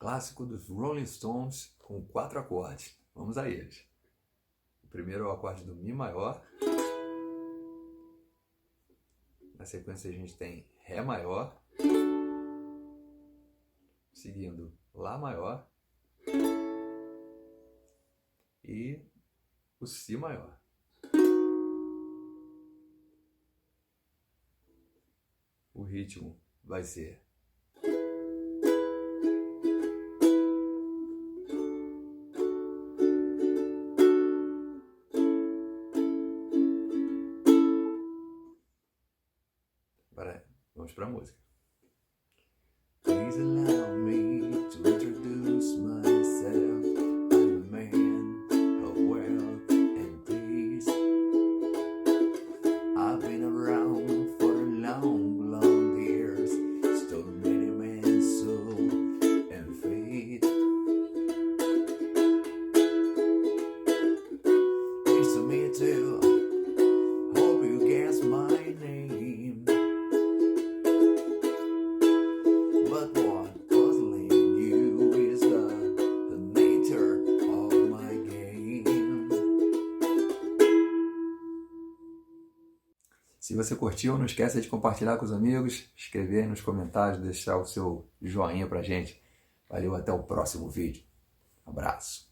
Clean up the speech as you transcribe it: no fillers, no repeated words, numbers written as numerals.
clássico dos Rolling Stones com 4 acordes. Vamos a eles. O primeiro é o acorde do Mi maior. Na sequência a gente tem Ré maior, seguindo Lá maior e o Si maior. O ritmo vai ser vamos para a música. Please allow me to introduce myself. I'm a man of wealth and peace. I've been around for a long, long years. Stole many men's soul and faith. Nice to meet you. Hope you guess my name. But what puzzling you is the nature of my game. Se você curtiu, não esqueça de compartilhar com os amigos, escrever aí nos comentários, deixar o seu joinha pra gente. Valeu, até o próximo vídeo. Abraço.